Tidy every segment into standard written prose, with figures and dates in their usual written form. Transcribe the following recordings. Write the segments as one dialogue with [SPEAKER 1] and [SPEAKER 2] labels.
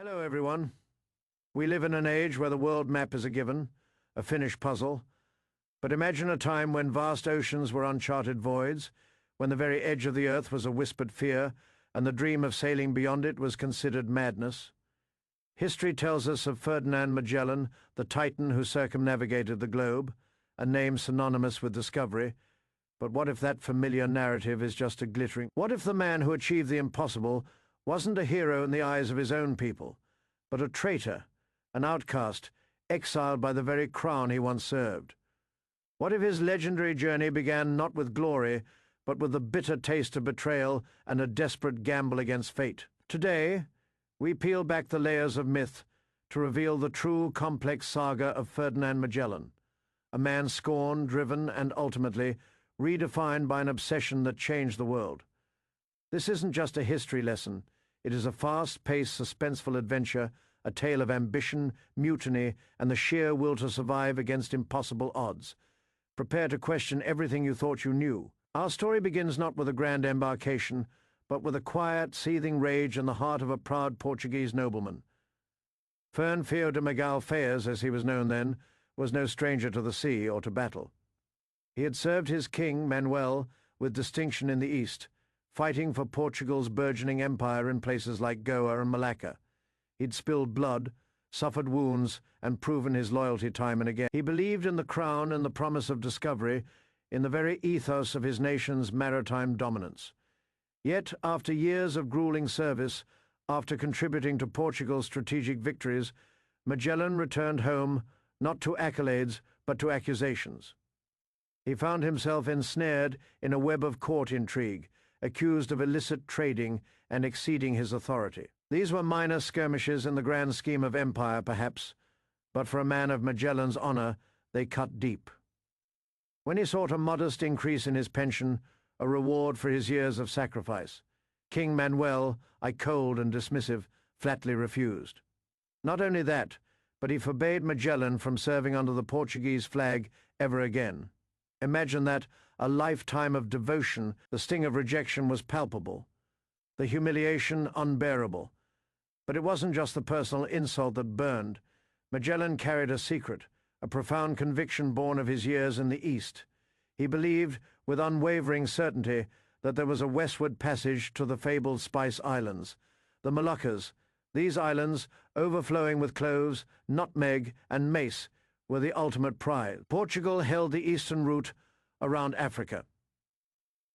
[SPEAKER 1] Hello, everyone. We live in an age where the world map is a given, a finished puzzle. But imagine a time when vast oceans were uncharted voids, when the very edge of the earth was a whispered fear, and the dream of sailing beyond it was considered madness. History tells us of Ferdinand Magellan, the Titan who circumnavigated the globe, a name synonymous with discovery. But what if that familiar narrative is just a glittering? What if the man who achieved the impossible wasn't a hero in the eyes of his own people, but a traitor, an outcast, exiled by the very crown he once served? What if his legendary journey began not with glory, but with the bitter taste of betrayal and a desperate gamble against fate? Today, we peel back the layers of myth to reveal the true complex saga of Ferdinand Magellan, a man scorned, driven, and ultimately redefined by an obsession that changed the world. This isn't just a history lesson. It is a fast-paced, suspenseful adventure, a tale of ambition, mutiny, and the sheer will to survive against impossible odds. Prepare to question everything you thought you knew. Our story begins not with a grand embarkation, but with a quiet, seething rage in the heart of a proud Portuguese nobleman. Ferdinand de Magellan, as he was known then, was no stranger to the sea or to battle. He had served his king, Manuel, with distinction in the East, fighting for Portugal's burgeoning empire in places like Goa and Malacca. He'd spilled blood, suffered wounds, and proven his loyalty time and again. He believed in the crown and the promise of discovery, in the very ethos of his nation's maritime dominance. Yet, after years of grueling service, after contributing to Portugal's strategic victories, Magellan returned home not to accolades but to accusations. He found himself ensnared in a web of court intrigue, accused of illicit trading and exceeding his authority. These were minor skirmishes in the grand scheme of empire, perhaps, but for a man of Magellan's honor, they cut deep. When he sought a modest increase in his pension, a reward for his years of sacrifice, King Manuel, cold and dismissive, flatly refused. Not only that, but he forbade Magellan from serving under the Portuguese flag ever again. Imagine that, a lifetime of devotion. The sting of rejection was palpable, the humiliation unbearable. But it wasn't just the personal insult that burned. Magellan carried a secret, a profound conviction born of his years in the East. He believed, with unwavering certainty, that there was a westward passage to the fabled Spice Islands, the Moluccas. These islands, overflowing with cloves, nutmeg, and mace, were the ultimate prize. Portugal held the eastern route around Africa.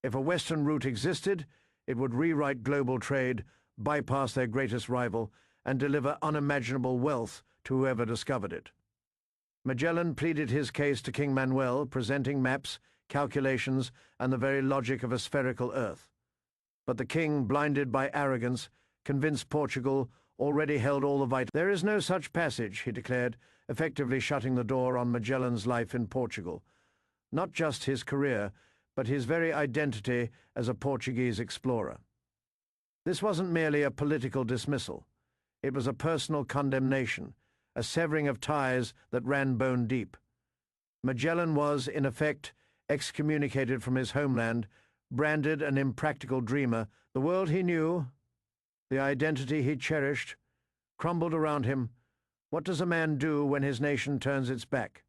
[SPEAKER 1] If a western route existed, it would rewrite global trade, bypass their greatest rival, and deliver unimaginable wealth to whoever discovered it. Magellan pleaded his case to King Manuel, presenting maps, calculations, and the very logic of a spherical Earth. But the king, blinded by arrogance, convinced Portugal already held all the vital. "There is no such passage," he declared, effectively shutting the door on Magellan's life in Portugal. Not just his career, but his very identity as a Portuguese explorer. This wasn't merely a political dismissal. It was a personal condemnation, a severing of ties that ran bone deep. Magellan was, in effect, excommunicated from his homeland, branded an impractical dreamer. The world he knew, the identity he cherished, crumbled around him. What does a man do when his nation turns its back?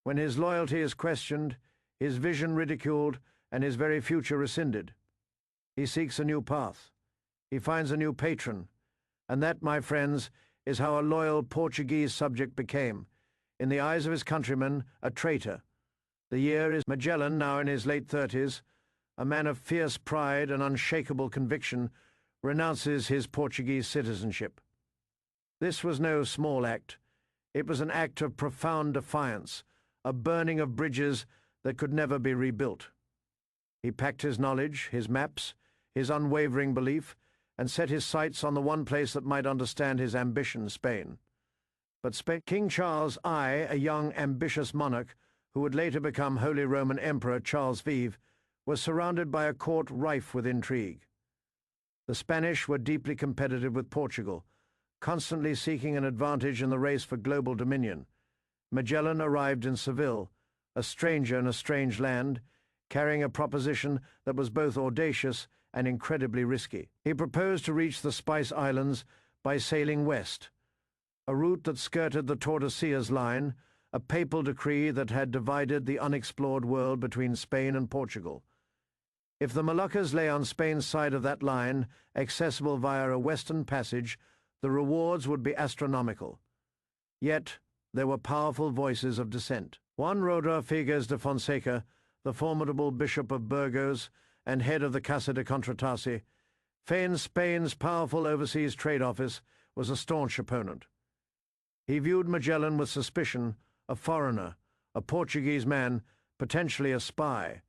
[SPEAKER 1] When his loyalty is questioned, his vision ridiculed, and his very future rescinded? He seeks a new path. He finds a new patron. And that, my friends, is how a loyal Portuguese subject became, in the eyes of his countrymen, a traitor. The year is Magellan, now in his late 30s, a man of fierce pride and unshakable conviction, renounces his Portuguese citizenship. This was no small act. It was an act of profound defiance, a burning of bridges that could never be rebuilt. He packed his knowledge, his maps, his unwavering belief, and set his sights on the one place that might understand his ambition, Spain. But King Charles I, a young, ambitious monarch who would later become Holy Roman Emperor Charles V, was surrounded by a court rife with intrigue. The Spanish were deeply competitive with Portugal, constantly seeking an advantage in the race for global dominion. Magellan arrived in Seville, a stranger in a strange land, carrying a proposition that was both audacious and incredibly risky. He proposed to reach the Spice Islands by sailing west, a route that skirted the Tordesillas line, a papal decree that had divided the unexplored world between Spain and Portugal. If the Moluccas lay on Spain's side of that line, accessible via a western passage, the rewards would be astronomical. Yet there were powerful voices of dissent. Juan Rodriguez de Fonseca, the formidable Bishop of Burgos and head of the Casa de Contratasi, famed Spain's powerful overseas trade office, was a staunch opponent. He viewed Magellan with suspicion, a foreigner, a Portuguese man, potentially a spy.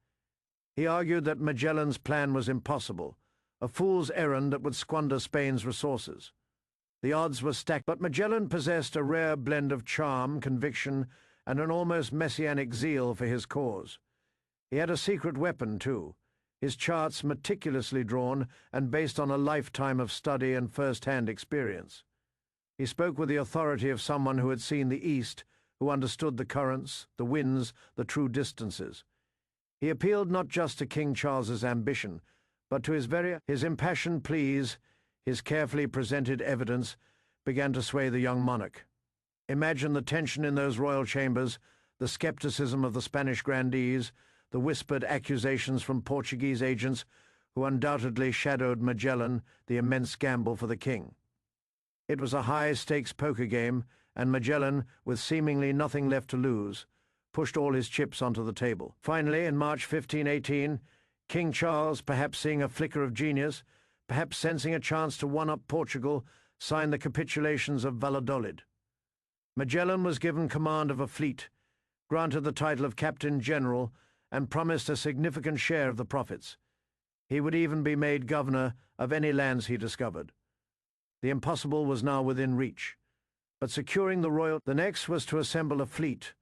[SPEAKER 1] He argued that Magellan's plan was impossible, a fool's errand that would squander Spain's resources. The odds were stacked, but Magellan possessed a rare blend of charm, conviction, and an almost messianic zeal for his cause. He had a secret weapon, too, his charts meticulously drawn and based on a lifetime of study and first-hand experience. He spoke with the authority of someone who had seen the East, who understood the currents, the winds, the true distances. He appealed not just to King Charles's ambition, but to his impassioned pleas. His carefully presented evidence began to sway the young monarch. Imagine the tension in those royal chambers, the skepticism of the Spanish grandees, the whispered accusations from Portuguese agents who undoubtedly shadowed Magellan, the immense gamble for the king. It was a high-stakes poker game, and Magellan, with seemingly nothing left to lose, pushed all his chips onto the table. Finally, in March 1518, King Charles, perhaps seeing a flicker of genius, perhaps sensing a chance to one-up Portugal, signed the capitulations of Valladolid. Magellan was given command of a fleet, granted the title of Captain General, and promised a significant share of the profits. He would even be made governor of any lands he discovered. The impossible was now within reach, but securing the next was to assemble a fleet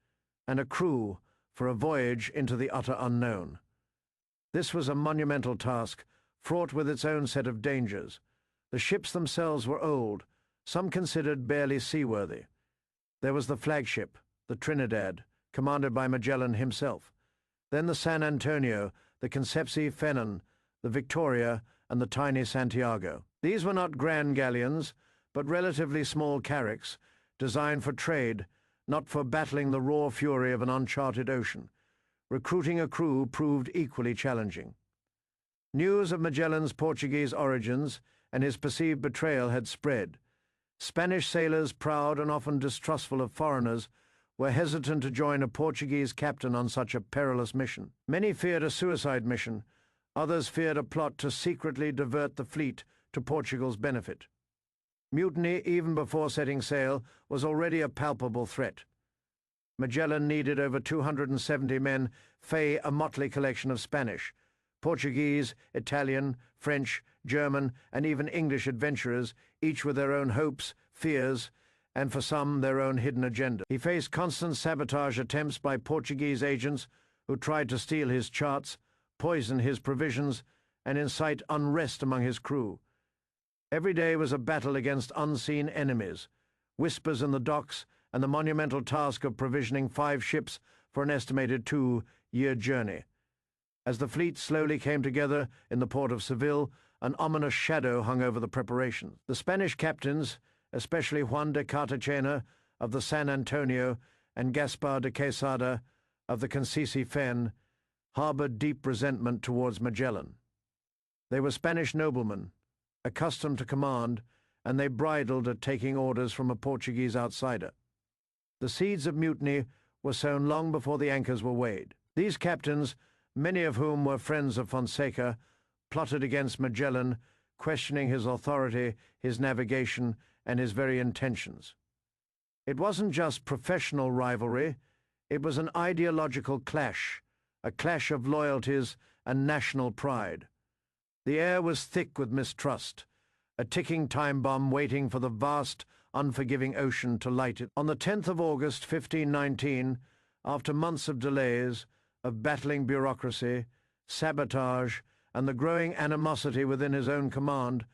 [SPEAKER 1] and a crew for a voyage into the utter unknown. This was a monumental task, fraught with its own set of dangers. The ships themselves were old, some considered barely seaworthy. There was the flagship, the Trinidad, commanded by Magellan himself. Then the San Antonio, the Concepci-Fenon, the Victoria, and the tiny Santiago. These were not grand galleons, but relatively small carracks, designed for trade, not for battling the raw fury of an uncharted ocean. Recruiting a crew proved equally challenging. News of Magellan's Portuguese origins and his perceived betrayal had spread. Spanish sailors, proud and often distrustful of foreigners, were hesitant to join a Portuguese captain on such a perilous mission. Many feared a suicide mission. Others feared a plot to secretly divert the fleet to Portugal's benefit. Mutiny, even before setting sail, was already a palpable threat. Magellan needed over 270 men, a motley collection of Spanish, Portuguese, Italian, French, German, and even English adventurers, each with their own hopes, fears, and for some their own hidden agenda. He faced constant sabotage attempts by Portuguese agents who tried to steal his charts, poison his provisions, and incite unrest among his crew. Every day was a battle against unseen enemies, whispers in the docks, and the monumental task of provisioning 5 ships for an estimated 2-year journey. As the fleet slowly came together in the port of Seville, an ominous shadow hung over the preparations. The Spanish captains, especially Juan de Cartagena of the San Antonio and Gaspar de Quesada of the Concepci-Fen, harbored deep resentment towards Magellan. They were Spanish noblemen, accustomed to command, and they bridled at taking orders from a Portuguese outsider. The seeds of mutiny were sown long before the anchors were weighed. These captains, many of whom were friends of Fonseca, plotted against Magellan, questioning his authority, his navigation, and his very intentions. It wasn't just professional rivalry, it was an ideological clash, a clash of loyalties and national pride. The air was thick with mistrust, a ticking time bomb waiting for the vast, unforgiving ocean to light it. On the 10th of August, 1519, after months of delays, of battling bureaucracy, sabotage, and the growing animosity within his own command,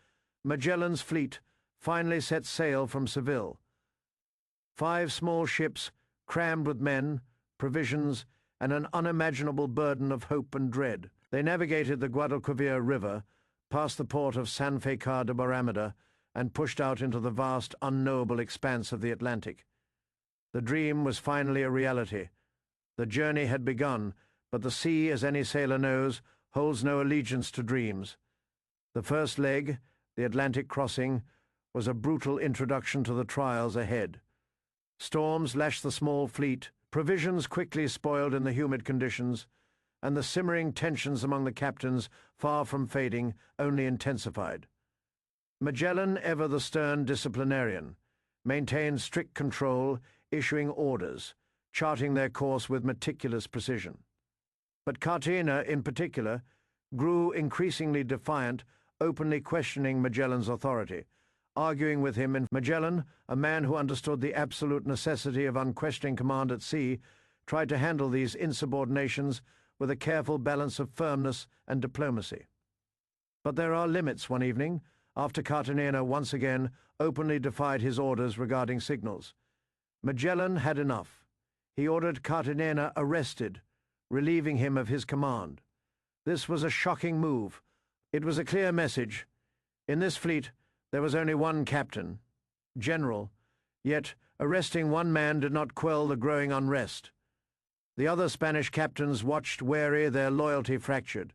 [SPEAKER 1] Magellan's fleet finally set sail from Seville. 5 small ships, crammed with men, provisions, and an unimaginable burden of hope and dread. They navigated the Guadalquivir River, past the port of Sanlúcar de Barrameda, and pushed out into the vast, unknowable expanse of the Atlantic. The dream was finally a reality. The journey had begun, but the sea, as any sailor knows, holds no allegiance to dreams. The first leg, the Atlantic crossing, was a brutal introduction to the trials ahead. Storms lashed the small fleet, provisions quickly spoiled in the humid conditions, and the simmering tensions among the captains, far from fading, only intensified. Magellan, ever the stern disciplinarian, maintained strict control, issuing orders, charting their course with meticulous precision. But Cartagena, in particular, grew increasingly defiant, openly questioning Magellan's authority, arguing with him in Magellan, a man who understood the absolute necessity of unquestioning command at sea, tried to handle these insubordinations with a careful balance of firmness and diplomacy. But there are limits. One evening, after Cartagena once again openly defied his orders regarding signals, Magellan had enough. He ordered Cartagena arrested, relieving him of his command. This was a shocking move. It was a clear message. In this fleet, there was only one captain, general, yet arresting one man did not quell the growing unrest. The other Spanish captains watched wary, their loyalty fractured.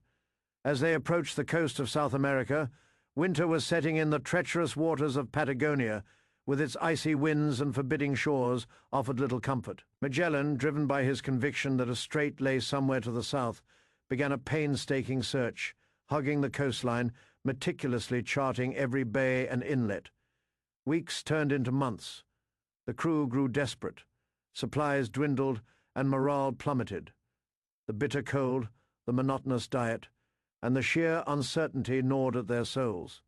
[SPEAKER 1] As they approached the coast of South America, winter was setting in. The treacherous waters of Patagonia, with its icy winds and forbidding shores, offered little comfort. Magellan, driven by his conviction that a strait lay somewhere to the south, began a painstaking search, hugging the coastline, meticulously charting every bay and inlet. Weeks turned into months. The crew grew desperate. Supplies dwindled, and morale plummeted. The bitter cold, the monotonous diet, and the sheer uncertainty gnawed at their souls.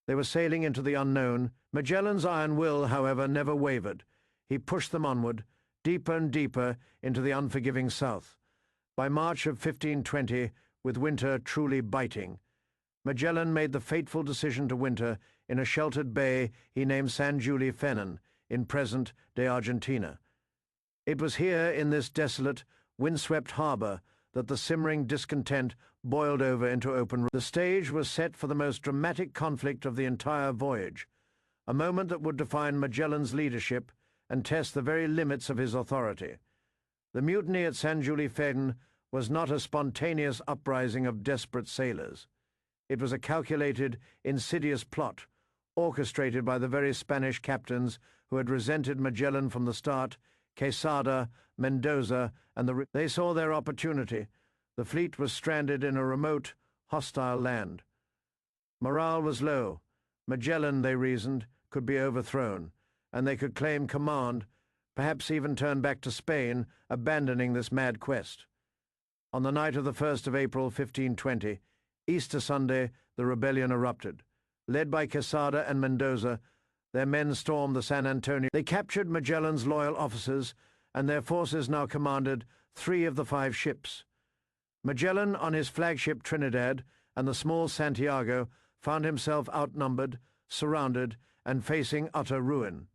[SPEAKER 1] They were sailing into the unknown. Magellan's iron will, however, never wavered. He pushed them onward, deeper and deeper into the unforgiving south. By March of 1520, with winter truly biting, Magellan made the fateful decision to winter in a sheltered bay he named San Juli Fenan, in present de Argentina. It was here, in this desolate, windswept harbour, that the simmering discontent boiled over into open. The stage was set for the most dramatic conflict of the entire voyage, a moment that would define Magellan's leadership and test the very limits of his authority. The mutiny at San Juli Fenan was not a spontaneous uprising of desperate sailors. It was a calculated, insidious plot, orchestrated by the very Spanish captains who had resented Magellan from the start. Quesada, Mendoza, and they saw their opportunity. The fleet was stranded in a remote, hostile land. Morale was low. Magellan, they reasoned, could be overthrown, and they could claim command, perhaps even turn back to Spain, abandoning this mad quest. On the night of the 1st of April, 1520, Easter Sunday, the rebellion erupted. Led by Quesada and Mendoza, their men stormed the San Antonio. They captured Magellan's loyal officers, and their forces now commanded 3 of the 5 ships. Magellan, on his flagship Trinidad and the small Santiago, found himself outnumbered, surrounded, and facing utter ruin.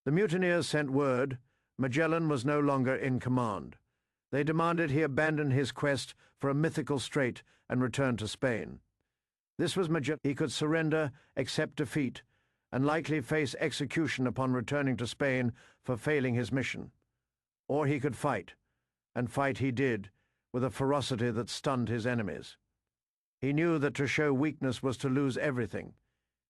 [SPEAKER 1] The mutineers sent word Magellan was no longer in command. They demanded he abandon his quest for a mythical strait and return to Spain. This was Magellan. He could surrender, accept defeat, and likely face execution upon returning to Spain for failing his mission. Or he could fight, and fight he did, with a ferocity that stunned his enemies. He knew that to show weakness was to lose everything.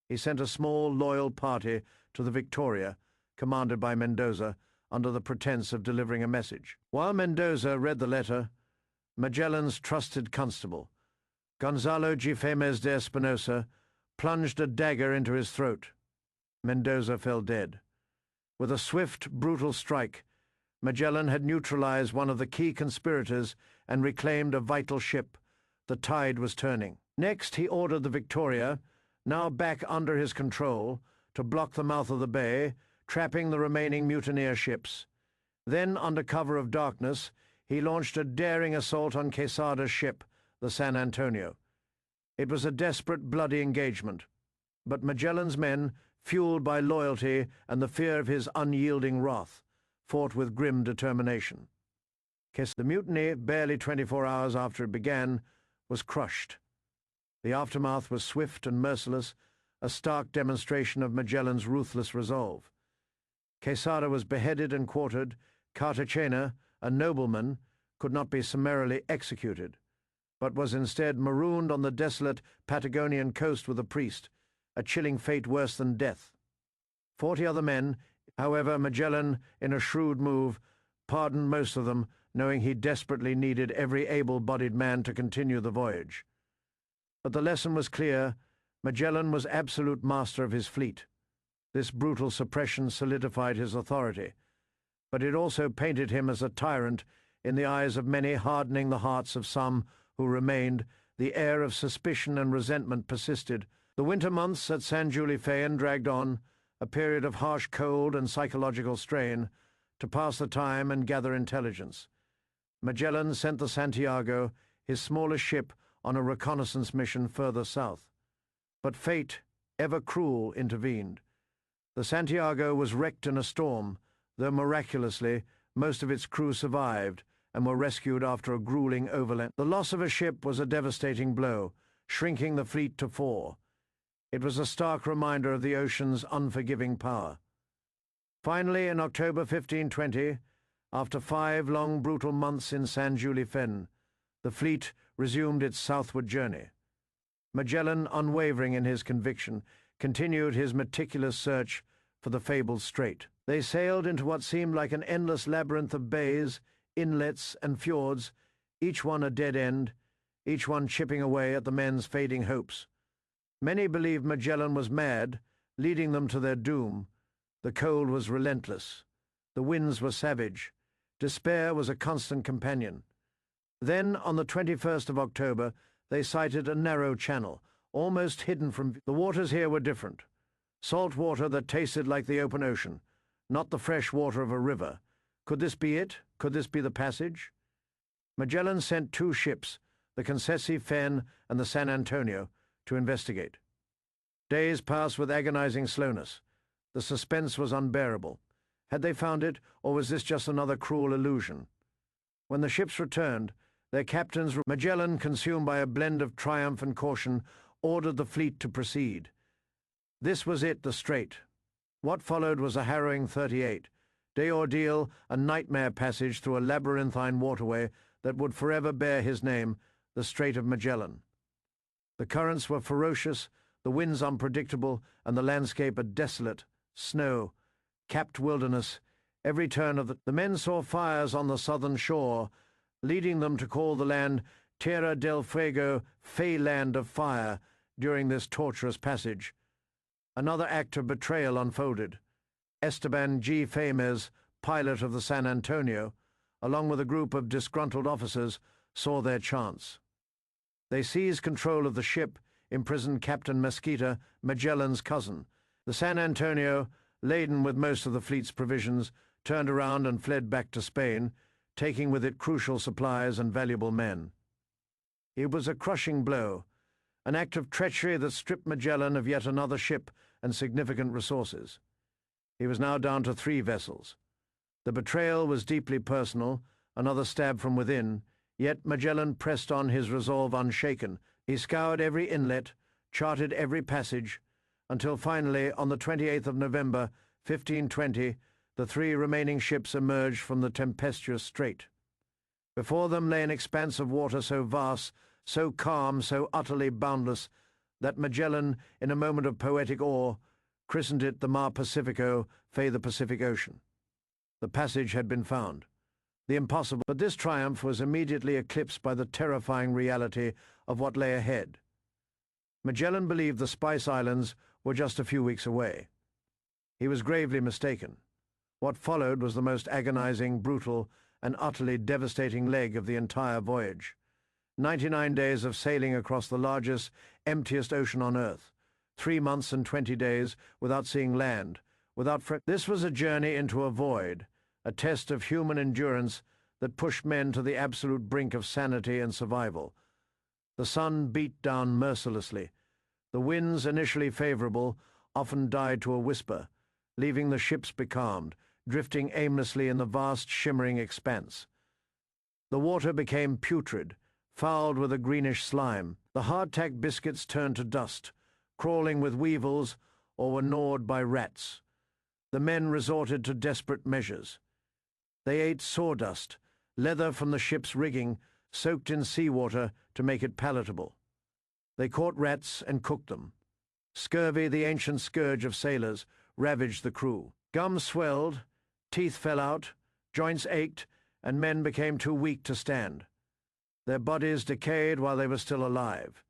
[SPEAKER 1] He sent a small, loyal party to the Victoria, commanded by Mendoza, under the pretense of delivering a message. While Mendoza read the letter, Magellan's trusted constable, Gonzalo Gefemes de Espinosa, plunged a dagger into his throat. Mendoza fell dead. With a swift, brutal strike, Magellan had neutralized one of the key conspirators and reclaimed a vital ship. The tide was turning. Next, he ordered the Victoria, now back under his control, to block the mouth of the bay, trapping the remaining mutineer ships. Then, under cover of darkness, he launched a daring assault on Quesada's ship, the San Antonio. It was a desperate, bloody engagement, but Magellan's men, fueled by loyalty and the fear of his unyielding wrath, fought with grim determination. The mutiny, barely 24 hours after it began, was crushed. The aftermath was swift and merciless, a stark demonstration of Magellan's ruthless resolve. Quesada was beheaded and quartered. Cartagena, a nobleman, could not be summarily executed, but was instead marooned on the desolate Patagonian coast with a priest, a chilling fate worse than death. 40 other men, however, Magellan, in a shrewd move, pardoned most of them, knowing he desperately needed every able-bodied man to continue the voyage. But the lesson was clear: Magellan was absolute master of his fleet. This brutal suppression solidified his authority, but it also painted him as a tyrant in the eyes of many, hardening the hearts of some who remained. The air of suspicion and resentment persisted. The winter months at San Giuliano dragged on, a period of harsh cold and psychological strain, to pass the time and gather intelligence. Magellan sent the Santiago, his smallest ship, on a reconnaissance mission further south. But fate, ever cruel, intervened. The Santiago was wrecked in a storm, though miraculously most of its crew survived and were rescued after a grueling overland. The loss of a ship was a devastating blow, shrinking the fleet to 4. It was a stark reminder of the ocean's unforgiving power. Finally, in October 1520, after 5 long brutal months in San Giuliano, the fleet resumed its southward journey. Magellan, unwavering in his conviction, continued his meticulous search for the fabled strait. They sailed into what seemed like an endless labyrinth of bays, inlets, and fjords, each one a dead end, each one chipping away at the men's fading hopes. Many believed Magellan was mad, leading them to their doom. The cold was relentless. The winds were savage. Despair was a constant companion. Then, on the 21st of October, they sighted a narrow channel, almost hidden from view. The waters here were different. Salt water that tasted like the open ocean, not the fresh water of a river. Could this be it? Could this be the passage? Magellan sent 2 ships, the Concessi Fen and the San Antonio, to investigate. Days passed with agonizing slowness. The suspense was unbearable. Had they found it, or was this just another cruel illusion? When the ships returned, their captains, Magellan, consumed by a blend of triumph and caution, ordered the fleet to proceed. This was it, the strait. What followed was a harrowing 38-day ordeal, a nightmare passage through a labyrinthine waterway that would forever bear his name, the Strait of Magellan. The currents were ferocious, the winds unpredictable, and the landscape a desolate, snow-capped wilderness. Every turn of the men saw fires on the southern shore, leading them to call the land Tierra del Fuego, Fey Land of Fire, during this torturous passage. Another act of betrayal unfolded. Esteban G. Famez, pilot of the San Antonio, along with a group of disgruntled officers, saw their chance. They seized control of the ship, imprisoned Captain Mesquita, Magellan's cousin. The San Antonio, laden with most of the fleet's provisions, turned around and fled back to Spain, taking with it crucial supplies and valuable men. It was a crushing blow, an act of treachery that stripped Magellan of yet another ship and significant resources. He was now down to 3 vessels. The betrayal was deeply personal, another stab from within, yet Magellan pressed on, his resolve unshaken. He scoured every inlet, charted every passage, until finally, on the 28th of November, 1520, the 3 remaining ships emerged from the tempestuous strait. Before them lay an expanse of water so vast, so calm, so utterly boundless, that Magellan, in a moment of poetic awe, christened it the Mar Pacifico, Fey the Pacific Ocean. The passage had been found. The impossible, but this triumph was immediately eclipsed by the terrifying reality of what lay ahead. Magellan believed the Spice Islands were just a few weeks away. He was gravely mistaken. What followed was the most agonizing, brutal, and utterly devastating leg of the entire voyage. 99 days of sailing across the largest, emptiest ocean on Earth. 3 months and 20 days without seeing land, This was a journey into a void, a test of human endurance that pushed men to the absolute brink of sanity and survival. The sun beat down mercilessly. The winds, initially favorable, often died to a whisper, leaving the ships becalmed, drifting aimlessly in the vast, shimmering expanse. The water became putrid, fouled with a greenish slime. The hardtack biscuits turned to dust. crawling with weevils, or were gnawed by rats. The men resorted to desperate measures. They ate sawdust, leather from the ship's rigging, soaked in seawater to make it palatable. They caught rats and cooked them. Scurvy, the ancient scourge of sailors, ravaged the crew. Gums swelled, teeth fell out, joints ached, and men became too weak to stand. Their bodies decayed while they were still alive.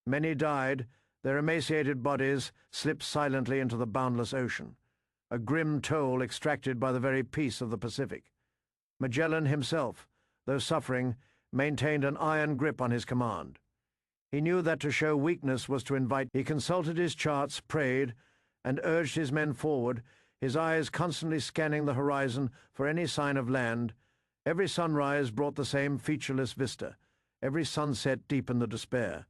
[SPEAKER 1] Many died, their emaciated bodies slipped silently into the boundless ocean, a grim toll extracted by the very peace of the Pacific. Magellan himself, though suffering, maintained an iron grip on his command. He knew that to show weakness was to invite. He consulted his charts, prayed, and urged his men forward, his eyes constantly scanning the horizon for any sign of land. Every sunrise brought the same featureless vista. Every sunset deepened the despair.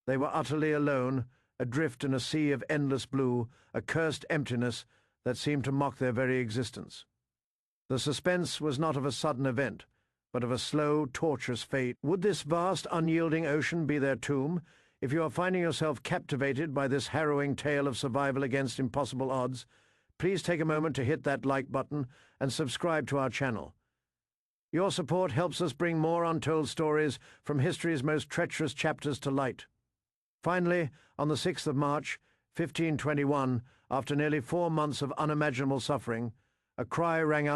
[SPEAKER 1] They were utterly alone, adrift in a sea of endless blue, a cursed emptiness that seemed to mock their very existence. The suspense was not of a sudden event, but of a slow, torturous fate. Would this vast, unyielding ocean be their tomb? If you are finding yourself captivated by this harrowing tale of survival against impossible odds, please take a moment to hit that like button and subscribe to our channel. Your support helps us bring more untold stories from history's most treacherous chapters to light. Finally, on the 6th of March, 1521, after nearly 4 months of unimaginable suffering, a cry rang out.